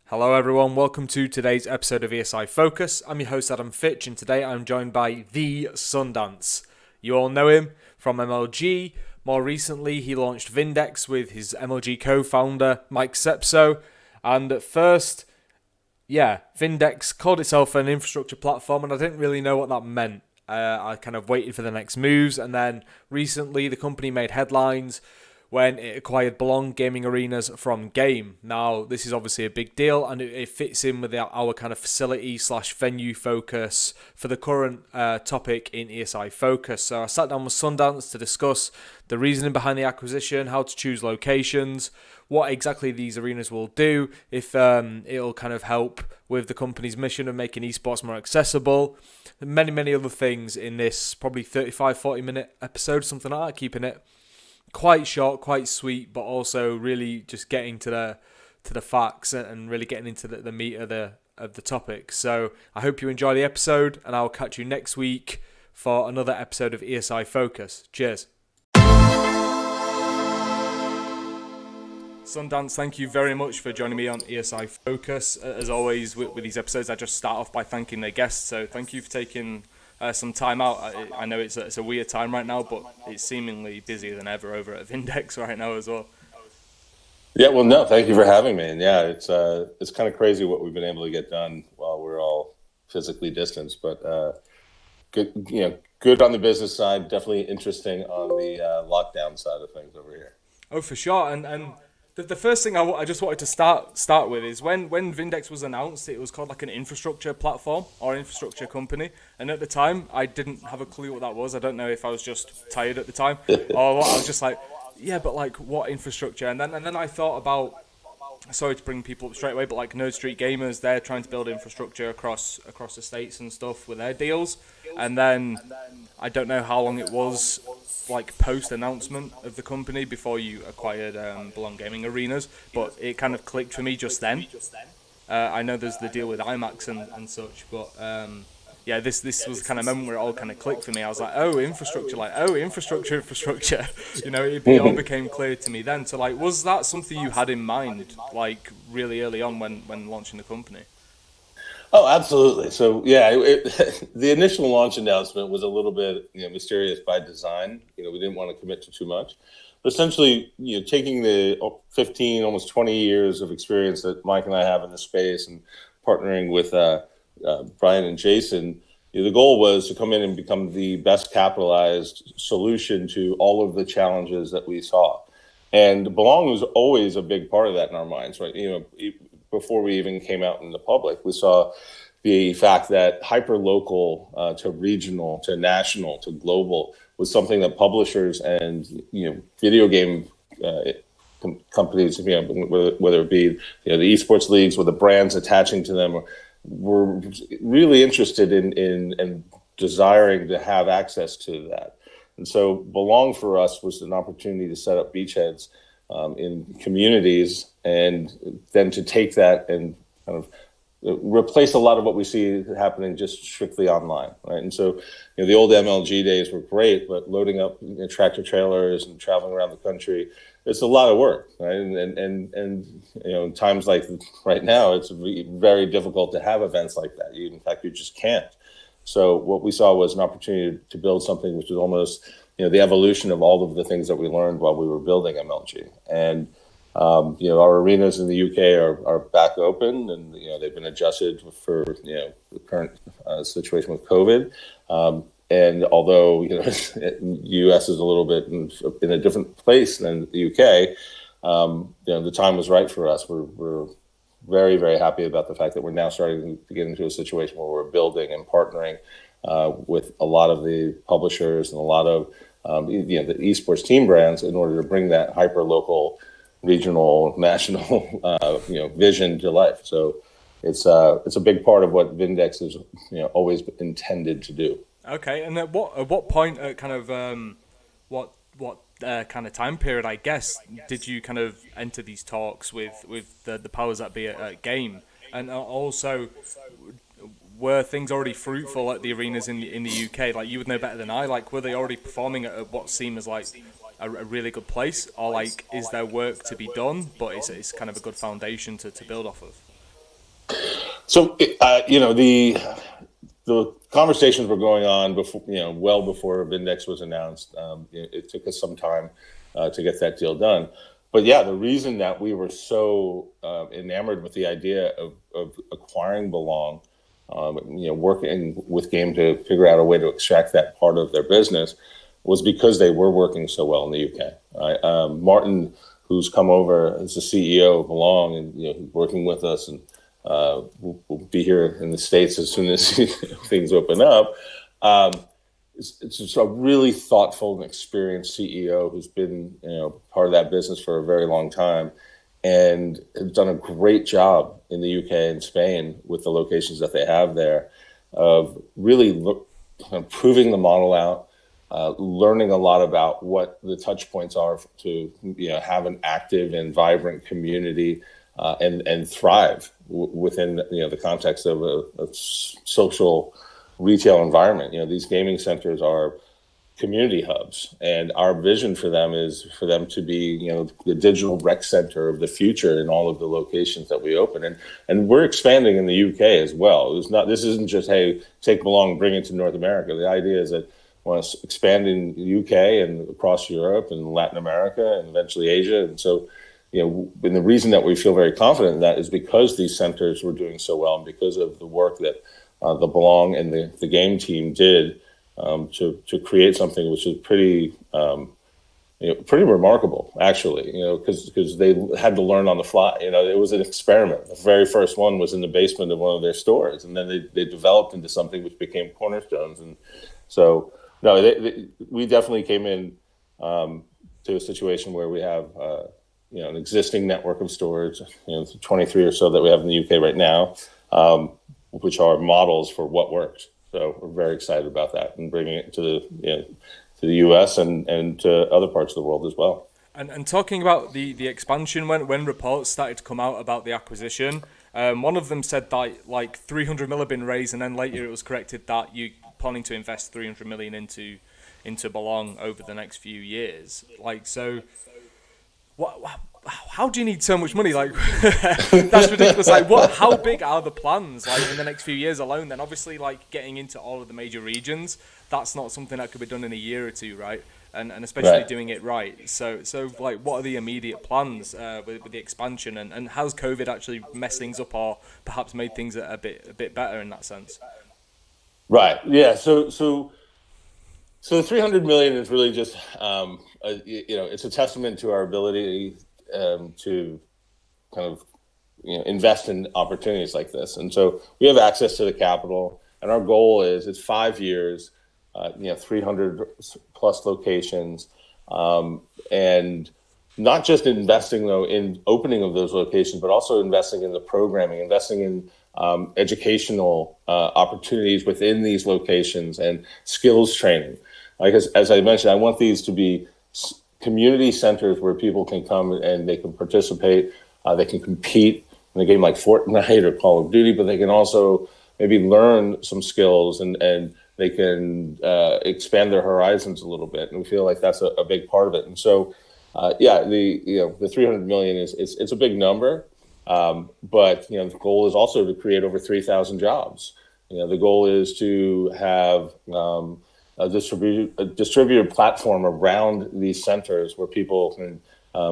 Hello everyone, welcome to today's episode of ESI Focus. I'm your host Adam Fitch and today I'm joined by the Sundance. You all know him from MLG. More recently he launched Vindex with his MLG co-founder Mike CSO. And at first, Vindex called itself an infrastructure platform and I didn't really know what that meant. I kind of waited for the next moves, and then recently the company made headlines when it acquired Belong Gaming Arenas from Game. Now, this is obviously a big deal, and it fits in with our kind of facility/venue focus for the current topic in ESI Focus. So I sat down with Sundance to discuss the reasoning behind the acquisition, how to choose locations, what exactly these arenas will do, if it'll kind of help with the company's mission of making esports more accessible, and many other things in this probably 35-40 minute episode, something like that, keeping it quite short, quite sweet, but also really just getting to the facts and really getting into the meat of the topic. So I hope you enjoy the episode, and I'll catch you next week for another episode of ESI Focus. Cheers. Sundance, thank you very much for joining me on ESI Focus. As always with these episodes, I just start off by thanking the guests. So thank you for taking some time out. I know it's a weird time right now, but it's seemingly busier than ever over at Vindex right now as well. Yeah, well, no, thank you for having me. And yeah, it's kind of crazy what we've been able to get done while we're all physically distanced. But good on the business side. Definitely interesting on the lockdown side of things over here. Oh, for sure. And the first thing I just wanted to start with is when Vindex was announced, it was called like an infrastructure platform or infrastructure company. And at the time, I didn't have a clue what that was. I don't know if I was just tired at the time or what. I was just like, yeah, but like what infrastructure? And then I thought about, sorry to bring people up straight away, but like Nerd Street Gamers, they're trying to build infrastructure across the states and stuff with their deals. And then I don't know how long it was like post announcement of the company before you acquired Belong Gaming Arenas, but it kind of clicked for me just then. I know there's the deal with IMAX and such, but this was the kind of moment where it all kind of clicked for me. I was like, infrastructure. It all became clear to me then. So like, was that something you had in mind like really early on when launching the company? Oh, absolutely. So yeah, the initial launch announcement was a little bit mysterious by design. We didn't want to commit to too much. But essentially, taking the 15, almost 20 years of experience that Mike and I have in the space and partnering with Brian and Jason, the goal was to come in and become the best capitalized solution to all of the challenges that we saw. And Belong was always a big part of that in our minds, right? Before we even came out in the public, we saw the fact that hyper-local to regional to national to global was something that publishers and video game companies, whether it be the esports leagues with the brands attaching to them, were really interested in and desiring to have access to that. And so Belong for us was an opportunity to set up beachheads in communities, and then to take that and kind of replace a lot of what we see happening just strictly online, right? And so, the old MLG days were great, but loading up tractor trailers and traveling around the country, it's a lot of work, right? And in times like right now, it's very difficult to have events like that. In fact, you just can't. So what we saw was an opportunity to build something which was almost the evolution of all of the things that we learned while we were building MLG. And our arenas in the UK are back open, and they've been adjusted for the current situation with COVID. And although US is a little bit in a different place than the UK, the time was right for us. We're very, very happy about the fact that we're now starting to get into a situation where we're building and partnering with a lot of the publishers and a lot of the esports team brands in order to bring that hyper local, regional, national vision to life. So it's a big part of what Vindex is always intended to do. Okay, and at what point, kind of what kind of time period, I guess, did you kind of enter these talks with the powers that be at Game, and also were things already fruitful at the arenas in the UK? Like, you would know better than I. Like, were they already performing at what seemed as like a really good place, or like is there work to be done, but it's kind of a good foundation to build off of? So, the conversations were going on before, well before Vindex was announced. It took us some time to get that deal done. But yeah, the reason that we were so enamored with the idea of acquiring Belong, working with Game to figure out a way to extract that part of their business, was because they were working so well in the UK. Martin, who's come over as the CEO of Belong, and he's working with us, and we'll be here in the States as soon as things open up. It's just a really thoughtful and experienced CEO who's been part of that business for a very long time, and has done a great job in the UK and Spain with the locations that they have there of really proving the model out, learning a lot about what the touch points are to have an active and vibrant community and thrive within the context of a social retail environment. These gaming centers are community hubs, and our vision for them is for them to be the digital rec center of the future in all of the locations that we open. And we're expanding in the UK as well. This isn't just, hey, take Belong, bring it to North America. The idea is that we want to expand in the UK and across Europe and Latin America and eventually Asia. And so and the reason that we feel very confident in that is because these centers were doing so well, and because of the work that the Belong and the game team did to create something which is pretty remarkable, actually. Because they had to learn on the fly. It was an experiment. The very first one was in the basement of one of their stores, and then they developed into something which became cornerstones. And so, no, we definitely came in to a situation where we have an existing network of stores, 23 or so that we have in the UK right now, which are models for what works. So we're very excited about that and bringing it to the US and to other parts of the world as well. And talking about the expansion, when reports started to come out about the acquisition, one of them said that like 300 million had been raised, and then later it was corrected that you're planning to invest 300 million into Belong over the next few years. How do you need so much money? That's ridiculous. How big are the plans in the next few years alone? Then obviously getting into all of the major regions, that's not something that could be done in a year or two, right? And especially doing it right. So what are the immediate plans with the expansion, and how's COVID actually messed things up, or perhaps made things a bit better in that sense? Right. Yeah. So the 300 million is really just it's a testament to our ability to kind of invest in opportunities like this. And so we have access to the capital, and our goal is it's 5 years, 300 plus locations, and not just investing though in opening of those locations, but also investing in the programming, investing in educational opportunities within these locations and skills training. As I mentioned, I want these to be community centers where people can come and they can participate, they can compete in a game like Fortnite or Call of Duty, but they can also maybe learn some skills and they can expand their horizons a little bit. And we feel like that's a big part of it. And so, the 300 million it's a big number, but the goal is also to create over 3,000 jobs. The goal is to have a distributed platform around these centers where people can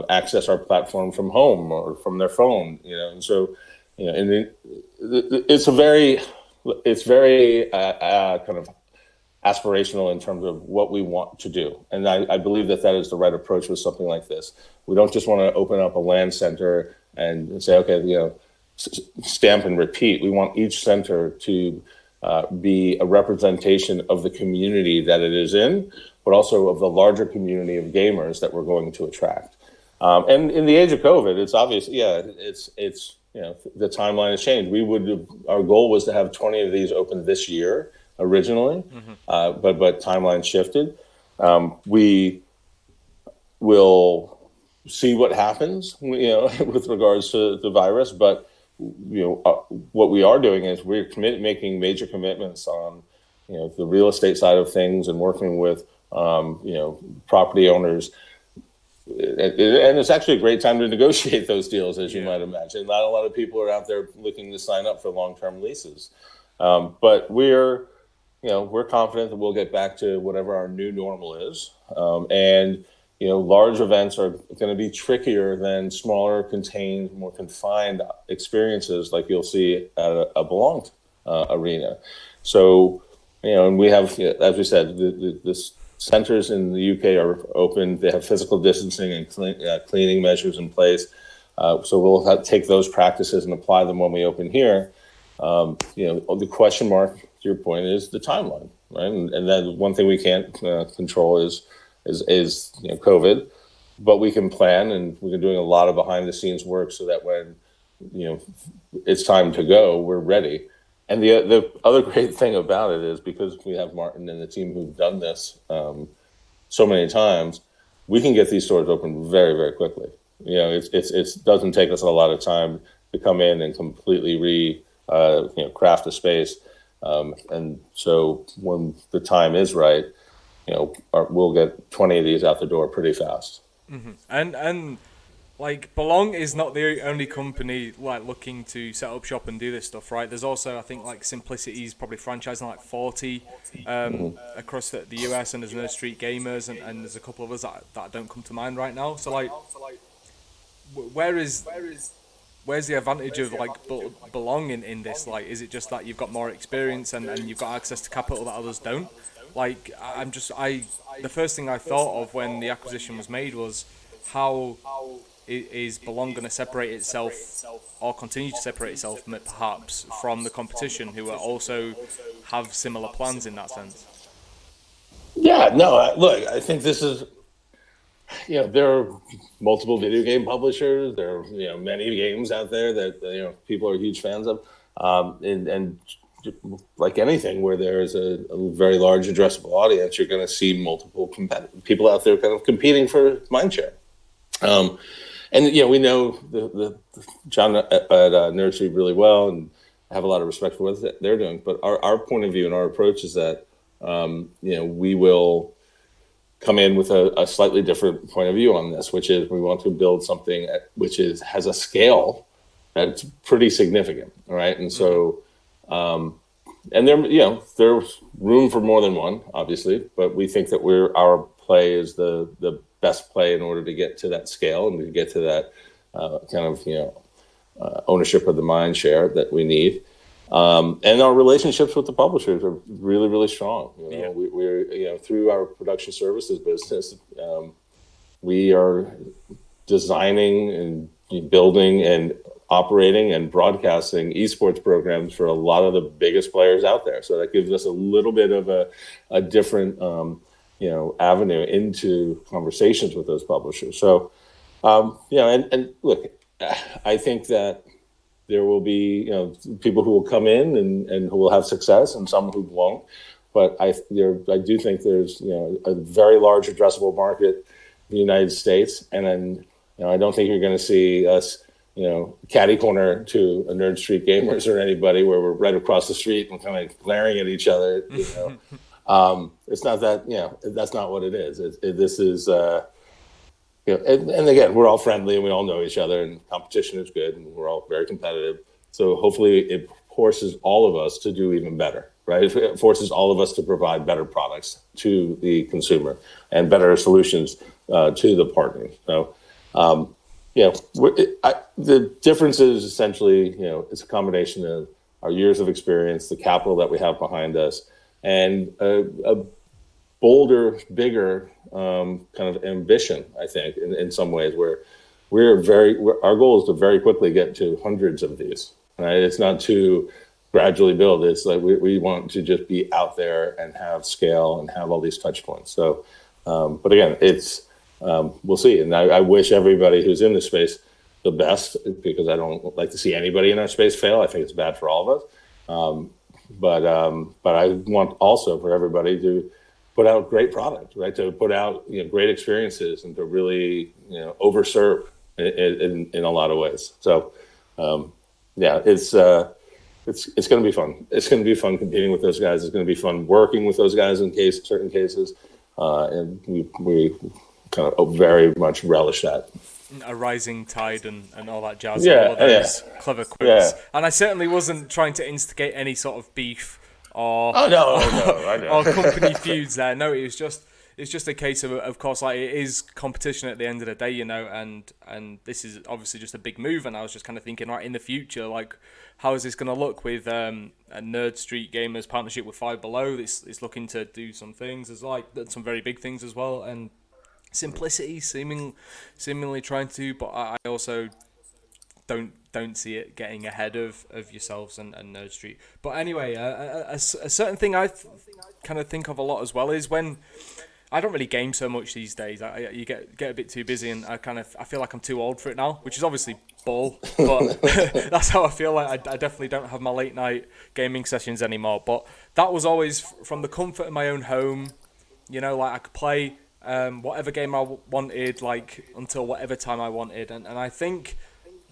access our platform from home or from their phone. And so, it's very kind of aspirational in terms of what we want to do, and I believe that is the right approach with something like this. We don't just want to open up a LAN center and say, okay, stamp and repeat. We want each center to be a representation of the community that it is in, but also of the larger community of gamers that we're going to attract. And in the age of COVID, it's obvious, it's the timeline has changed. Our goal was to have 20 of these open this year originally, but timeline shifted. We will see what happens, with regards to the virus, but what we are doing is we're making major commitments on, the real estate side of things and working with, property owners and it's actually a great time to negotiate those deals, as you might imagine. Not a lot of people are out there looking to sign up for long-term leases, but we're confident that we'll get back to whatever our new normal is, and large events are going to be trickier than smaller, contained, more confined experiences like you'll see at a Belonged arena. So, and we have, as we said, the centers in the UK are open. They have physical distancing and cleaning measures in place. So we'll take those practices and apply them when we open here. The question mark, to your point, is the timeline, right? And then one thing we can't control is COVID, but we can plan, and we've been doing a lot of behind the scenes work so that when it's time to go, we're ready. And the other great thing about it is, because we have Martin and the team who've done this so many times, we can get these stores open very, very quickly. It doesn't take us a lot of time to come in and completely craft a space. And so when the time is right, we'll get 20 of these out the door pretty fast. Mm-hmm. And like, Belong is not the only company like looking to set up shop and do this stuff, right? There's also, I think, like Simplicity's probably franchising like 40 across the US, and there's Nerd Street Gamers, and there's a couple of others that don't come to mind right now. So like, where's the advantage of like Belong in this? Like, is it just that you've got more experience and you've got access to capital that others don't? Like, the first thing I thought of when the acquisition was made was, how is Belong going to separate itself, or continue to separate itself perhaps from the competition, who are also have similar plans in that sense? Yeah, no, look, I think this is, there are multiple video game publishers. There are, many games out there that, people are huge fans of. And like anything where there's a very large addressable audience, you're going to see multiple people out there kind of competing for mindshare. And we know the John at Nerd Street really well, and have a lot of respect for what they're doing. But our point of view and our approach is that we will come in with a slightly different point of view on this, which is we want to build something which has a scale that's pretty significant, all right? And so, and there's room for more than one, obviously, but we think that our play is the best play in order to get to that scale and to get to that ownership of the mind share that we need. And our relationships with the publishers are really, really strong. We're through our production services business, we are designing and building and operating and broadcasting esports programs for a lot of the biggest players out there. So that gives us a little bit of a different avenue into conversations with those publishers. So, and look, I think that there will be, people who will come in and who will have success, and some who won't. But I do think there's, a very large addressable market in the United States, and then, I don't think you're going to see us, catty corner to a Nerd Street Gamers or anybody where we're right across the street and kind of glaring at each other. It's not that, that's not what it is. This is, and again, we're all friendly and we all know each other, and competition is good, and we're all very competitive. So hopefully it forces all of us to do even better, right? It forces all of us to provide better products to the consumer and better solutions to the partners. So, the difference is essentially, it's a combination of our years of experience, the capital that we have behind us, and a bolder, bigger kind of ambition, I think, in some ways, where our goal is to very quickly get to hundreds of these, right? It's not to gradually build. It's like we want to just be out there and have scale and have all these touch points. So, but again, we'll see. And I wish everybody who's in this space the best, because I don't like to see anybody in our space fail. I think it's bad for all of us. But I want also for everybody to put out great product, right? To put out great experiences, and to really overserve in a lot of ways. So it's going to be fun. It's going to be fun competing with those guys. It's going to be fun working with those guys in certain cases. And we kind of very much relish that. A rising tide and all that jazz. Yeah, all of those clever quotes. Yeah. And I certainly wasn't trying to instigate any sort of beef or Oh no, I know. or company feuds there. No, it's just a case of course, like, it is competition at the end of the day, you know, and this is obviously just a big move. And I was just kind of thinking, right, in the future, like, how is this going to look with a Nerd Street Gamers partnership with Five Below? It's looking to do some things, some very big things as well, and simplicity seemingly trying to, but I also don't see it getting ahead of yourselves and Nerd Street. But anyway, a certain thing I kind of think of a lot as well is when I don't really game so much these days. You get a bit too busy, and I feel like I'm too old for it now, which is obviously bull, but that's how I feel. Like I definitely don't have my late night gaming sessions anymore. But that was always from the comfort of my own home. You know, like, I could play whatever game I wanted, like, until whatever time I wanted, and I think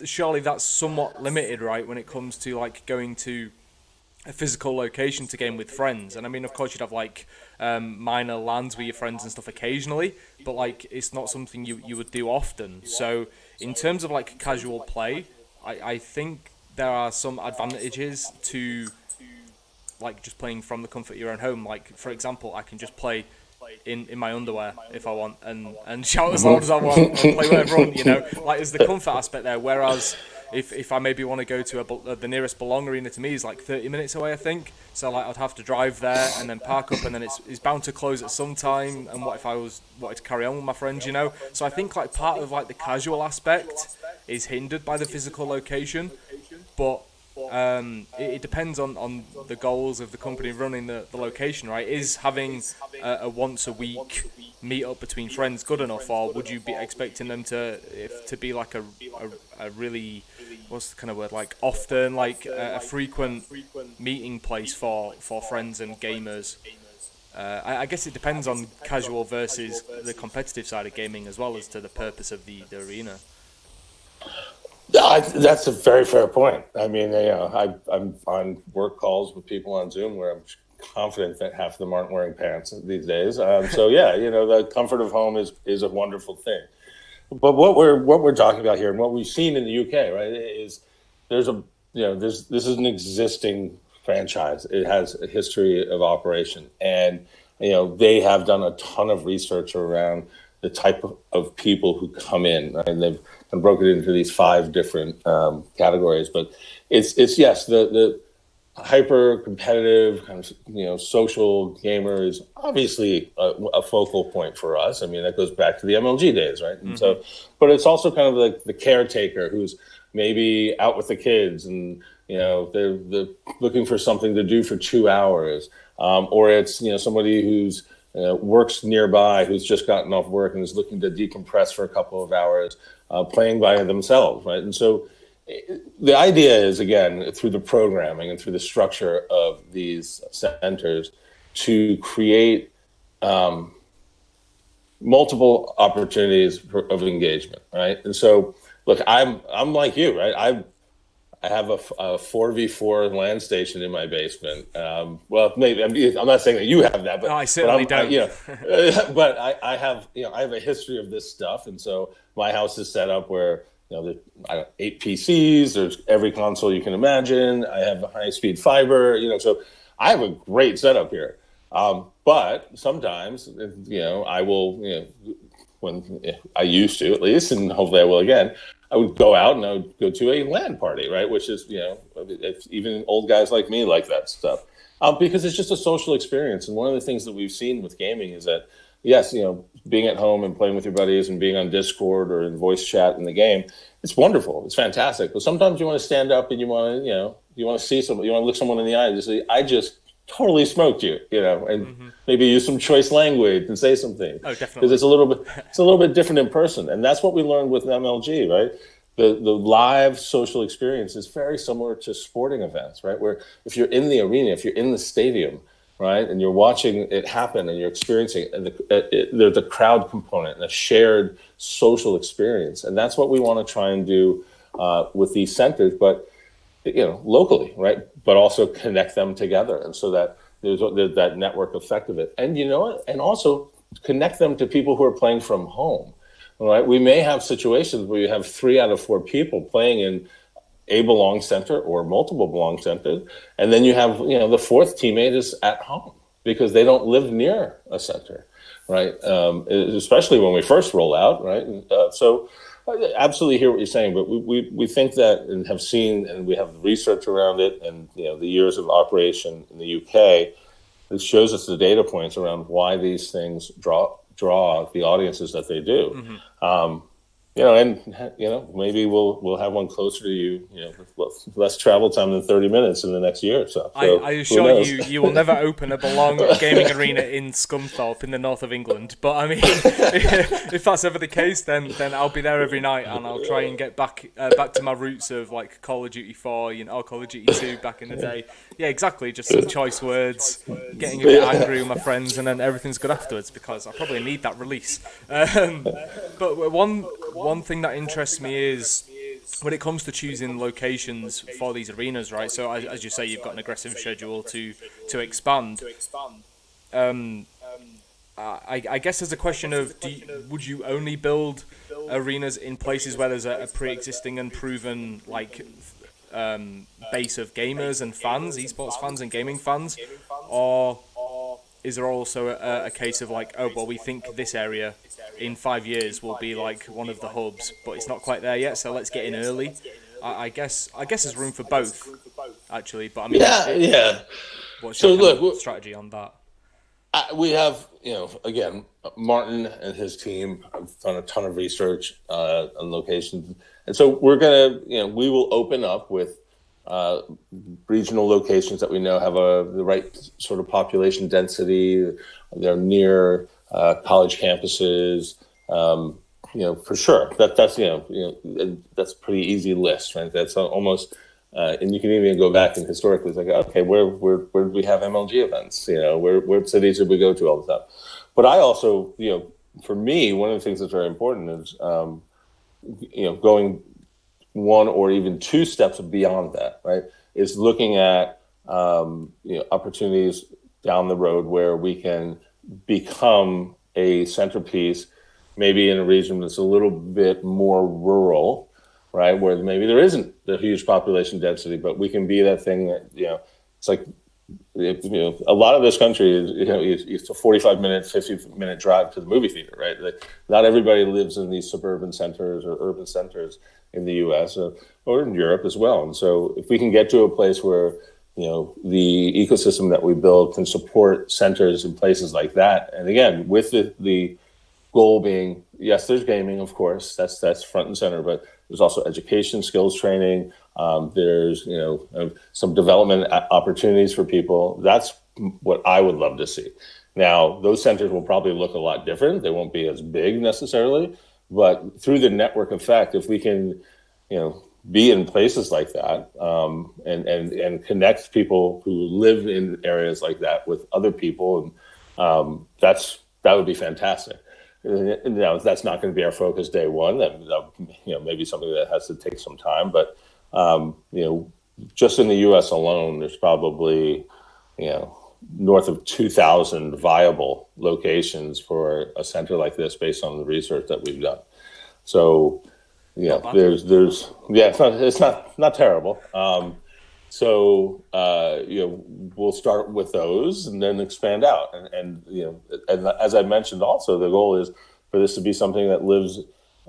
surely that's somewhat limited, right, when it comes to, like, going to a physical location to game with friends. And I mean, of course, you'd have, like, minor LANs with your friends and stuff occasionally, but, like, it's not something you would do often. So in terms of, like, casual play, I think there are some advantages to, like, just playing from the comfort of your own home. Like, for example, I can just play in my underwear if I want, and shout as loud as I want and play whatever I want, you know. Like, there's the comfort aspect there, whereas if I maybe want to go to the nearest Belong arena to me is like 30 minutes away, I think. So, like, I'd have to drive there and then park up, and then it's bound to close at some time. And what if I wanted to carry on with my friends, you know? So I think, like, part of, like, the casual aspect is hindered by the physical location, but it depends on the goals of the company running the location, right? Is having a once a week meet up between friends good enough, or would you be expecting them to be like a really, what's the kind of word, like, often, like, a frequent meeting place for friends and gamers? I guess it depends on casual versus the competitive side of gaming, as well as to the purpose of the arena. Yeah, that's a very fair point. I mean, I'm on work calls with people on Zoom where I'm confident that half of them aren't wearing pants these days. So yeah, you know, the comfort of home is a wonderful thing. But what we're talking about here, and what we've seen in the UK, right, is this is an existing franchise. It has a history of operation, and, you know, they have done a ton of research around the type of people who come in, right? And they've broken it into these 5 different categories. But it's yes, the hyper competitive kind of, you know, social gamer is obviously a focal point for us. I mean, that goes back to the MLG days, right? And so, but it's also kind of like the caretaker who's maybe out with the kids, and, you know, they're looking for something to do for 2 hours, or it's, you know, somebody who's works nearby, who's just gotten off work and is looking to decompress for a couple of hours, playing by themselves, right? And so the idea is, again, through the programming and through the structure of these centers, to create multiple opportunities of engagement, right? And so, look, I'm like you, right? I have a 4v4 LAN station in my basement. Well, maybe I'm not saying that you have that, but I certainly don't. But I have a history of this stuff, and so my house is set up where, you know, there's 8 PCs. There's every console you can imagine. I have high-speed fiber. You know, so I have a great setup here. But sometimes, you know, I will, you know, when I used to, at least, and hopefully I will again, I would go out and I would go to a LAN party, right? Which is, you know, even old guys like me like that stuff, because it's just a social experience. And one of the things that we've seen with gaming is that, yes, you know, being at home and playing with your buddies and being on Discord or in voice chat in the game, it's wonderful. It's fantastic. But sometimes you want to stand up and you want to, you know, you want to see someone, you want to look someone in the eye and just say, I just totally smoked you, you know, and maybe use some choice language and say something. Oh, definitely. Because it's a little bit different in person. And that's what we learned with MLG, right? The live social experience is very similar to sporting events, right? Where if you're in the arena, if you're in the stadium, right, and you're watching it happen and you're experiencing it, and there's a crowd component and a shared social experience. And that's what we want to try and do with these centers, but, you know, locally, right? But also connect them together, and so that there's that network effect of it. And, you know what? And also connect them to people who are playing from home. All right, we may have situations where you have 3 out of 4 people playing in a belong center or multiple belong centers, and then you have the fourth teammate is at home because they don't live near a center, right? Especially when we first roll out, right? So I absolutely hear what you're saying, but we think that and have seen, and we have the research around it, and the years of operation in the UK. It shows us the data points around why these things draw the audiences that they do. Mm-hmm. Maybe we'll have one closer to you, with less travel time than 30 minutes in the next year or so. I assure you will never open a Belong gaming arena in Scunthorpe in the north of England. But I mean, if that's ever the case, then I'll be there every night, and I'll try and get back to my roots of like Call of Duty 4, or Call of Duty 2 back in the day. Yeah, exactly. Just some choice words, getting a bit angry with my friends, and then everything's good afterwards because I probably need that release. But one thing that interests me is when it comes to choosing locations for these arenas, right? So as you say, you've got an aggressive schedule to expand. I guess there's a question of would you only build arenas in places where there's a pre-existing and proven base of gamers and fans, esports fans and gaming fans, or is there also a case of we think this area in 5 years will be like one of the hubs, but it's not quite there yet, so let's get in early. I guess there's room for both, actually. But I mean, what's your strategy on that? We have, again, Martin and his team have done a ton of research on locations, and so we're gonna, we will open up with regional locations that we know have the right sort of population density. They're near college campuses, for sure. That's that's a pretty easy list, right? That's almost, and you can even go back and historically, it's like, okay, where do we have MLG events? Where cities did we go to all the time? But I also, for me, one of the things that's very important is, going one or even two steps beyond that, right? Is looking at opportunities down the road where we can become a centerpiece, maybe in a region that's a little bit more rural, right? Where maybe there isn't the huge population density, but we can be that thing that, it's like, a lot of this country is, it's a 45-minute, 50-minute drive to the movie theater, right? Like, not everybody lives in these suburban centers or urban centers in the U.S. Or in Europe as well. And so if we can get to a place where, the ecosystem that we build can support centers in places like that. And again, with the goal being, yes, there's gaming, of course, that's front and center, but there's also education, skills training. There's, some development opportunities for people. That's what I would love to see. Now, those centers will probably look a lot different. They won't be as big necessarily, but through the network effect, if we can, be in places like that, and connect people who live in areas like that with other people, and that would be fantastic. Now, that's not going to be our focus day one. That maybe something that has to take some time. But just in the U.S. alone, there's probably north of 2,000 viable locations for a center like this, based on the research that we've done. So it's not terrible. We'll start with those and then expand out. And as I mentioned, also the goal is for this to be something that lives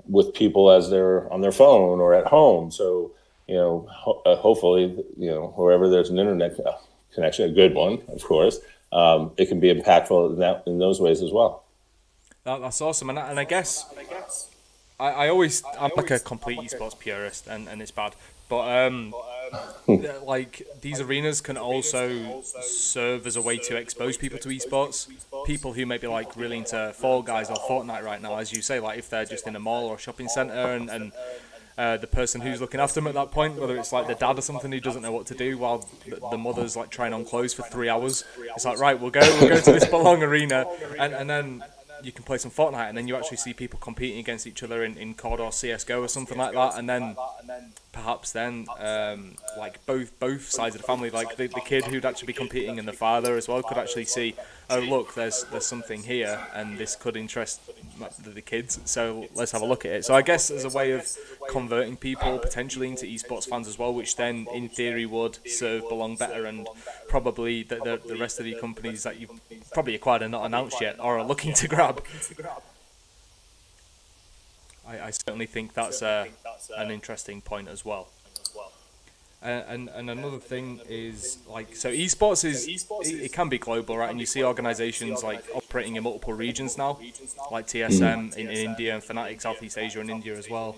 with people as they're on their phone or at home. So, hopefully, wherever there's an internet connection, a good one, of course, it can be impactful in those ways as well. That's awesome. And I guess I'm like a complete esports purist, and it's bad. But these arenas can also serve as a way to expose people to esports. People who may be really into Fall Guys or Fortnite right now, as you say, if they're just in a mall or a shopping centre, and the person who's looking after them at that point, whether it's the dad or something who doesn't know what to do while the mother's trying on clothes for 3 hours, it's right, we'll go to this Belong arena, and then you can play some Fortnite, and then you actually see people competing against each other in COD or CSGO or something like that, and then perhaps then like both sides of the family, like the kid who'd actually be competing and the father as well, could actually see, oh look, there's something here, and this could interest the kids, so let's have a look at it. So I guess as a way of converting people potentially into esports fans as well, which then in theory would serve Belong better, and probably the rest of the companies that you've probably acquired and not announced yet or are looking to grab. I certainly think that's an interesting point as well. And another thing is, like, so esports it can be global, right? And you see organizations like operating in multiple regions now, like TSM in India and Fnatic Southeast Asia and India as well.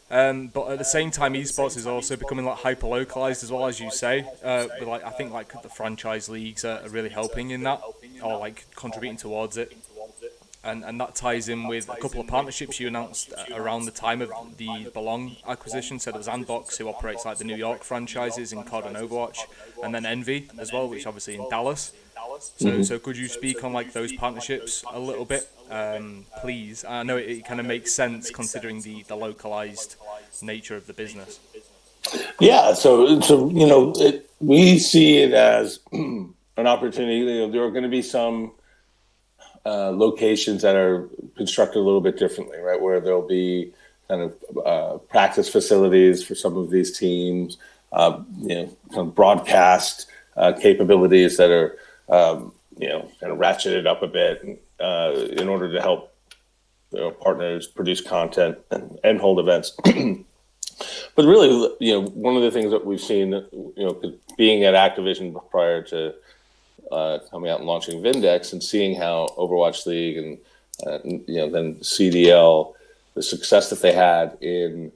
But at the same time, esports is also becoming like hyper localized as well, as you say. But like, I think like the franchise leagues are really helping in that, or like contributing towards it. And that ties in with a couple of partnerships you announced around the time of the Belong acquisition. So there was Andbox, who operates like the New York franchises in COD and Overwatch, and then Envy as well, which obviously in Dallas. So could you speak on like those partnerships a little bit, please? I know it kind of makes sense considering the localized nature of the business. Yeah, so we see it as an opportunity. There are going to be some locations that are constructed a little bit differently, right? Where there'll be kind of practice facilities for some of these teams, kind of broadcast capabilities that are, kind of ratcheted up a bit in order to help partners produce content and hold events. But really, one of the things that we've seen, being at Activision prior to coming out and launching Vindex and seeing how Overwatch League and then CDL, the success that they had in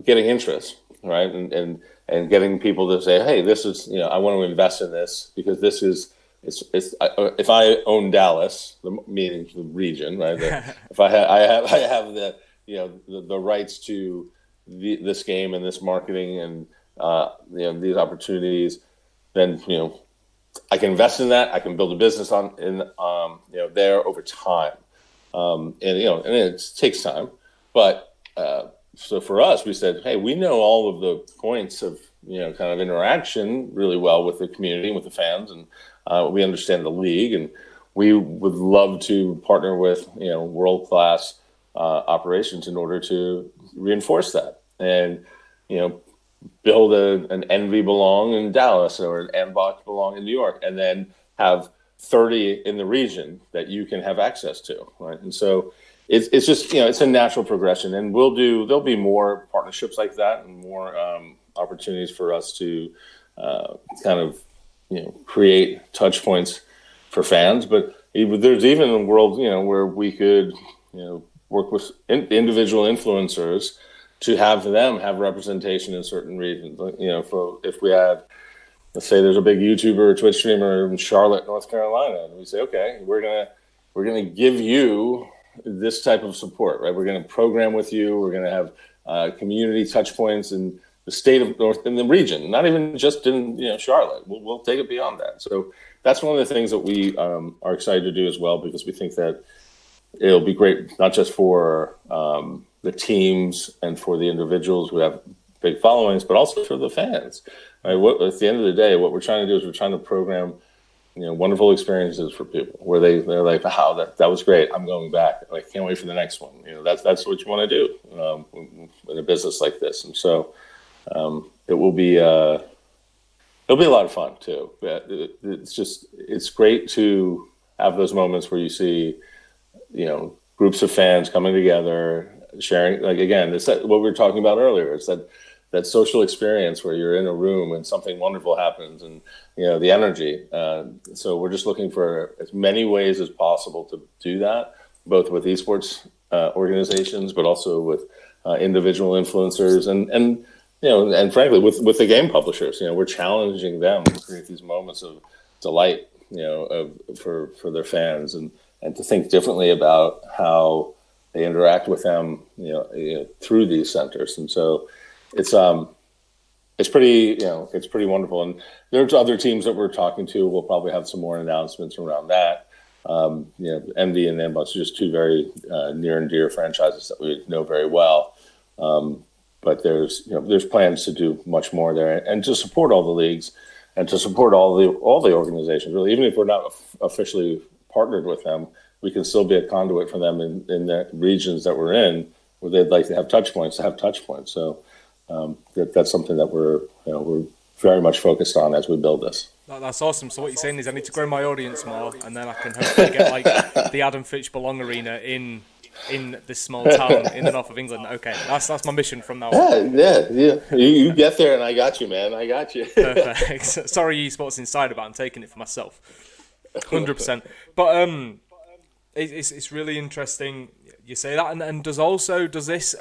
getting interest, right, and getting people to say, hey, this is, I want to invest in this because this is, if I own Dallas, meaning the region, right, if I have the the rights to this game and this marketing and these opportunities, then I can invest in that. I can build a business there over time, and it takes time. But so for us, we said, hey, we know all of the points of kind of interaction really well with the community and with the fans, and we understand the league, and we would love to partner with world-class operations in order to reinforce that and build an Envy Belong in Dallas or an Andbox Belong in New York, and then have 30 in the region that you can have access to, right? And so it's just it's a natural progression, and there'll be more partnerships like that and more opportunities for us to kind of create touch points for fans. But there's even a world where we could work with individual influencers to have them have representation in certain regions. If we have, let's say there's a big YouTuber or Twitch streamer in Charlotte, North Carolina, and we say, okay, we're gonna give you this type of support, right? We're gonna program with you. We're gonna have community touch points in the state of in the region, not even just in Charlotte. We'll take it beyond that. So that's one of the things that we are excited to do as well, because we think that it'll be great not just for the teams and for the individuals who have big followings, but also for the fans. Right? At the end of the day, what we're trying to do is we're trying to program, wonderful experiences for people where they're like, wow, that was great. I'm going back. I can't wait for the next one. That's what you want to do in a business like this. And so it will be it'll be a lot of fun too. It's great to have those moments where you see, groups of fans coming together, sharing, like, again, it's what we were talking about earlier. It's that social experience where you're in a room and something wonderful happens, and the energy. So we're just looking for as many ways as possible to do that, both with esports organizations, but also with individual influencers, and frankly with the game publishers. We're challenging them to create these moments of delight, for their fans, and to think differently about how they interact with them, through these centers. And so it's pretty wonderful. And there's other teams that we're talking to. We'll probably have some more announcements around that. MD and Amboss are just two very near and dear franchises that we know very well. But there's plans to do much more there and to support all the leagues and to support all the organizations. Really, even if we're not officially partnered with them, we can still be a conduit for them in the regions that we're in, where they'd like to have touch points. So that's something that we're very much focused on as we build this. That's awesome. So what you're saying is I need to grow my audience more, and then I can hopefully get like the Adam Fitch Belong Arena in this small town in the north of England. Okay, that's my mission from now on. Yeah. You get there, and I got you, man. I got you. Perfect. Sorry, Esports Insider, but I'm taking it for myself. 100%. But it's really interesting you say that, and does this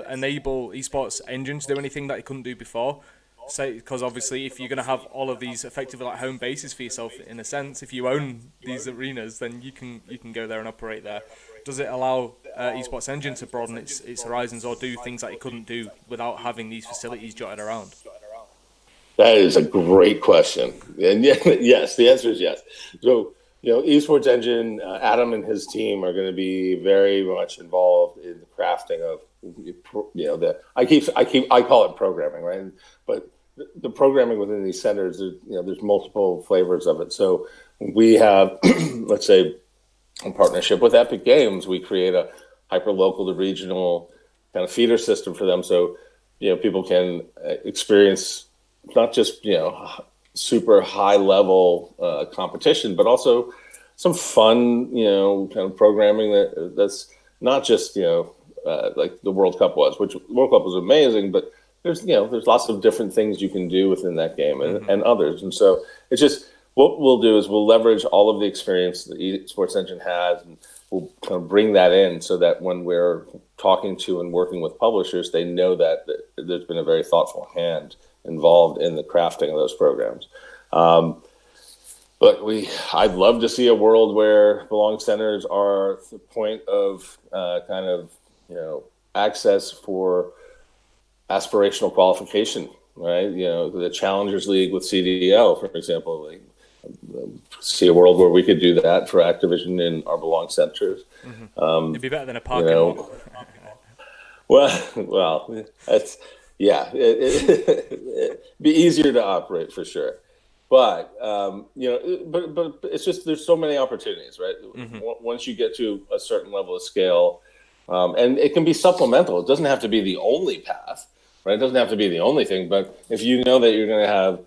enable Esports Engine to do anything that it couldn't do before? Say, because obviously if you're going to have all of these effectively like home bases for yourself in a sense, if you own these arenas, then you can go there and operate there. Does it allow Esports Engine to broaden its horizons or do things that it couldn't do without having these facilities jotted around? That is a great question, and yes, the answer is yes. So Esports Engine, Adam and his team are going to be very much involved in the crafting of I call it programming, right? But the programming within these centers, there's multiple flavors of it. So we have, let's say, in partnership with Epic Games, we create a hyper-local to regional kind of feeder system for them. So, people can experience not just, super high-level competition, but also some fun, kind of programming that's not just, like the World Cup was, which World Cup was amazing, but there's lots of different things you can do within that game and others. And so it's just, what we'll do is we'll leverage all of the experience that Esports Engine has, and we'll kind of bring that in so that when we're talking to and working with publishers, they know that there's been a very thoughtful hand involved in the crafting of those programs. But I'd love to see a world where Belong Centers are the point of kind of access for aspirational qualification, right? The Challengers League with CDL, for example, see a world where we could do that for Activision in our Belong Centers. Mm-hmm. It'd be better than a parking lot. Well, that's it'd be easier to operate for sure. But but it's just there's so many opportunities, right? Mm-hmm. Once you get to a certain level of scale. And it can be supplemental. It doesn't have to be the only path, right? It doesn't have to be the only thing. But if you know that you're going to have,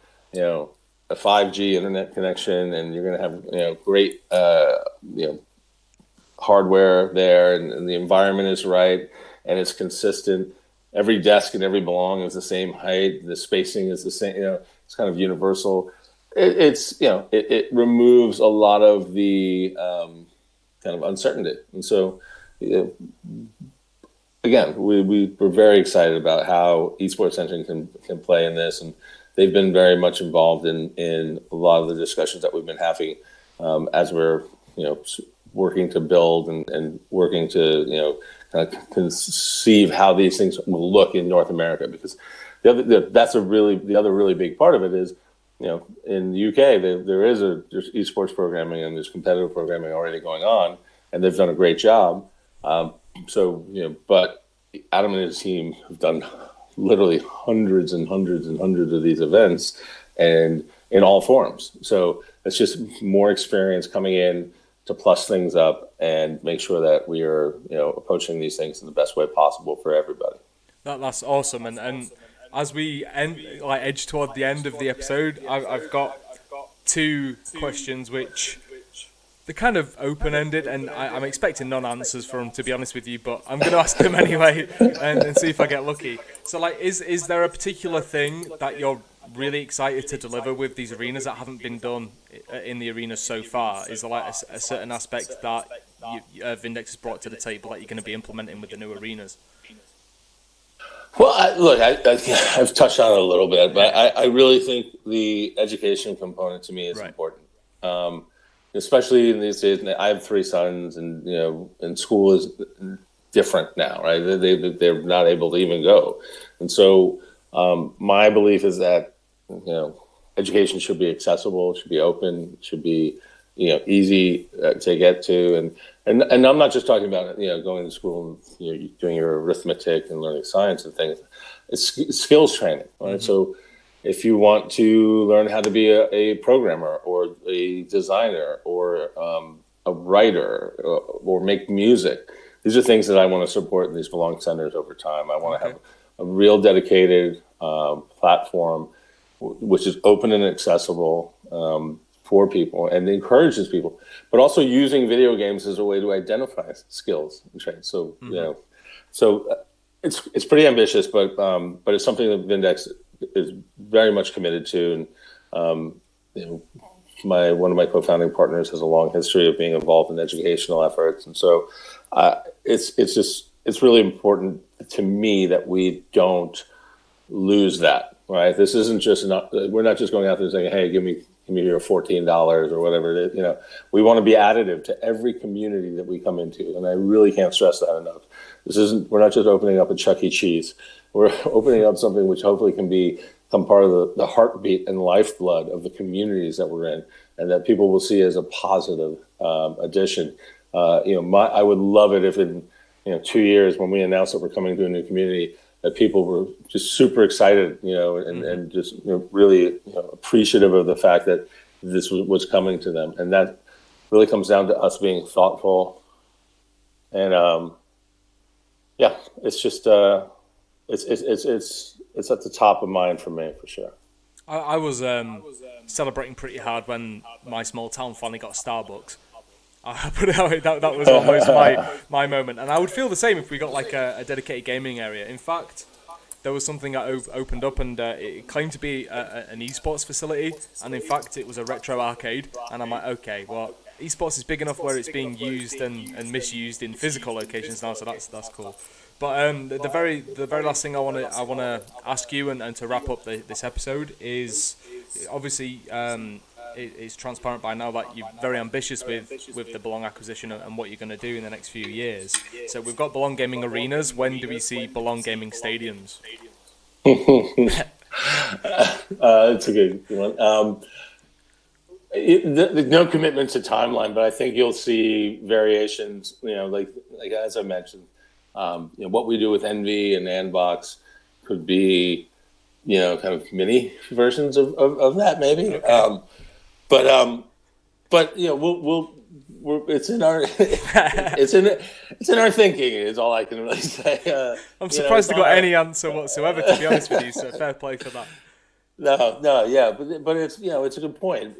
a 5G internet connection, and you're going to have, great, hardware there, and the environment is right, and it's consistent. Every desk and every Belong is the same height. The spacing is the same. It's kind of universal. It removes a lot of the kind of uncertainty, and so. Again, we're very excited about how Esports Engine can play in this, and they've been very much involved in a lot of the discussions that we've been having as we're working to build and working to kind of conceive how these things will look in North America. Because the other really big part of it is in the UK there's esports programming and there's competitive programming already going on, and they've done a great job. But Adam and his team have done literally hundreds and hundreds and hundreds of these events, and in all forms. So it's just more experience coming in to plus things up and make sure that we are, approaching these things in the best way possible for everybody. That's awesome. And as we edge toward the end of the episode, I've got two questions which. They're kind of open-ended, and I'm expecting non-answers from them, to be honest with you, but I'm going to ask them anyway and see if I get lucky. So, is there a particular thing that you're really excited to deliver with these arenas that haven't been done in the arenas so far? Is there, a certain aspect that Vindex has brought to the table that you're going to be implementing with the new arenas? Well, I've touched on it a little bit, but I really think the education component to me is important. Especially in these days, I have 3 sons, and school is different now, right? They're not able to even go, and so my belief is that education should be accessible, should be open, should be easy to get to, and I'm not just talking about going to school and doing your arithmetic and learning science and things. It's skills training, right? So if you want to learn how to be a programmer or a designer or a writer or make music, these are things that I want to support in these Belong centers over time. I want to have a real dedicated platform which is open and accessible for people and encourages people, but also using video games as a way to identify skills and traits. So it's pretty ambitious, but it's something that Vindex is very much committed to. And one of my co-founding partners has a long history of being involved in educational efforts, and so it's really important to me that we don't lose that. Right? This isn't we're not just going out there saying, "Hey, give me your $14 or whatever it is." We want to be additive to every community that we come into, and I really can't stress that enough. We're not just opening up a Chuck E. Cheese. We're opening up something which hopefully can become part of the heartbeat and lifeblood of the communities that we're in, and that people will see as a positive addition. I would love it if in 2 years, when we announce that we're coming to a new community, that people were just super excited, and just really appreciative of the fact that this was coming to them, and that really comes down to us being thoughtful. And it's just it's at the top of mind for me for sure. I was celebrating pretty hard when my small town finally got Starbucks. I put it out, that was almost my moment, and I would feel the same if we got like a dedicated gaming area. In fact, there was something that opened up, and it claimed to be an esports facility, and in fact it was a retro arcade. And I'm like, okay, well, esports is big enough where it's being used and misused in physical locations now, so that's cool. But the very last thing I want to ask you, and to wrap up this episode, is obviously it's transparent by now that you're very ambitious with the Belong acquisition and what you're going to do in the next few years. So we've got Belong Gaming Arenas. When do we see Belong Gaming Stadiums? That's a good one. No commitment to timeline, but I think you'll see variations. Like as I mentioned, what we do with Envy and Andbox could be, kind of mini versions of that maybe. Okay. But it's in our it's in our thinking is all I can really say. I'm surprised I got any answer whatsoever, to be honest with you. So fair play for that. No, yeah, but it's it's a good point.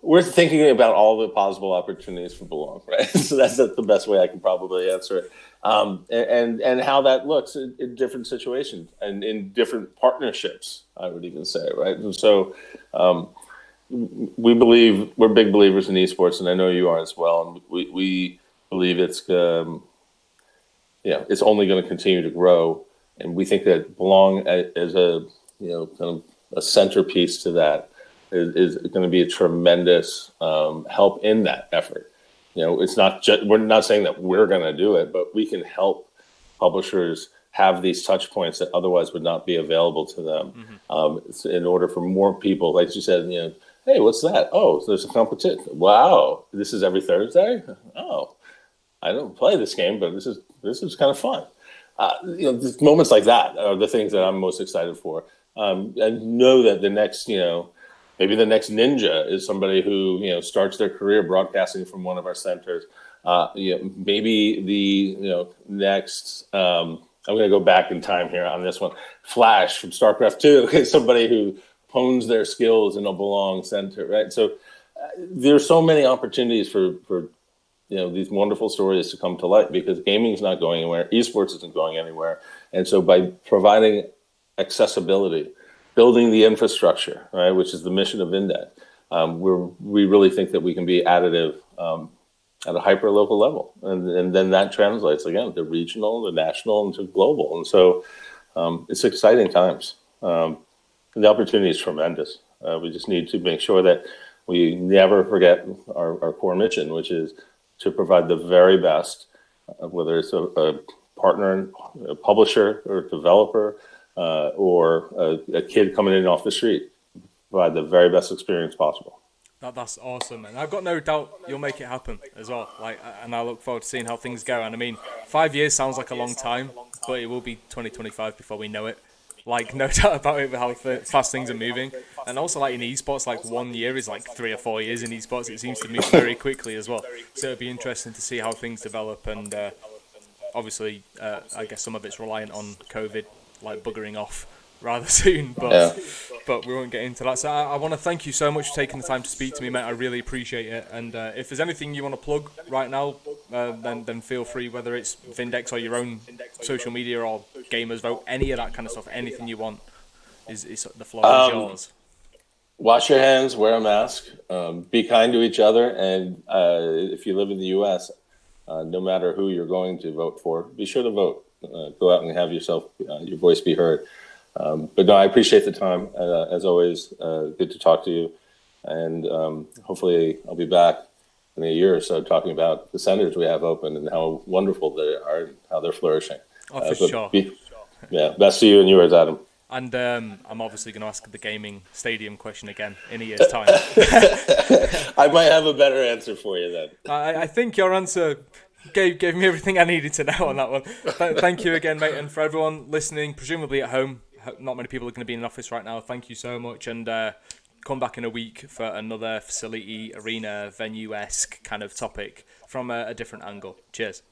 We're thinking about all the possible opportunities for Belong, right? So that's the best way I can probably answer it. And how that looks in different situations and in different partnerships, I would even say, right? And so we're big believers in esports, and I know you are as well. And we believe it's it's only going to continue to grow, and we think that Belong as a kind of a centerpiece to that is going to be a tremendous help in that effort. It's not just, we're not saying that we're going to do it, but we can help publishers have these touch points that otherwise would not be available to them. In order for more people, like you said, hey, what's that? Oh, there's a competition. Wow, this is every Thursday. Oh, I don't play this game, but this is kind of fun. Moments like that are the things that I'm most excited for. And know that the next, maybe the next ninja is somebody who starts their career broadcasting from one of our centers. Maybe the next. I'm going to go back in time here on this one. Flash from StarCraft 2 is somebody who hones their skills in a Belong center, right? So there's so many opportunities for these wonderful stories to come to light, because gaming is not going anywhere, esports isn't going anywhere, and so by providing accessibility, building the infrastructure, right, which is the mission of Vindex, we really think that we can be additive at a hyper-local level. And then that translates, again, to regional, to national, and to global. And so it's exciting times. The opportunity is tremendous. We just need to make sure that we never forget our core mission, which is to provide the very best, whether it's a partner, a publisher, or a developer, or a kid coming in off the street. provide the very best experience possible. That's awesome, and I've got no doubt you'll make it happen as well. And I look forward to seeing how things go. And I mean, 5 years sounds like a long time, but it will be 2025 before we know it. No doubt about it, with how fast things are moving. And also, in esports, 1 year is 3 or 4 years in esports. It seems to move very quickly as well. So it'll be interesting to see how things develop. And obviously, I guess some of it's reliant on COVID, buggering off rather soon. But we won't get into that. So I want to thank you so much for taking the time to speak to me, mate. I really appreciate it. And if there's anything you want to plug right now, then feel free, whether it's Vindex or your own social media or Gamers Vote, any of that kind of stuff, anything you want, is the floor is yours. Wash your hands, wear a mask, be kind to each other, and if you live in the U.S., no matter who you're going to vote for, be sure to vote. Go out and have your voice be heard. But no, I appreciate the time. As always, good to talk to you. And hopefully I'll be back in a year or so talking about the centers we have open and how wonderful they are and how they're flourishing. For sure. Best to you and yours, Adam. And I'm obviously going to ask the gaming stadium question again in a year's time. I might have a better answer for you then. I think your answer gave me everything I needed to know on that one. Thank you again, mate. And for everyone listening, presumably at home, not many people are going to be in an office right now. Thank you so much. And come back in a week for another facility, arena, venue-esque kind of topic from a different angle. Cheers.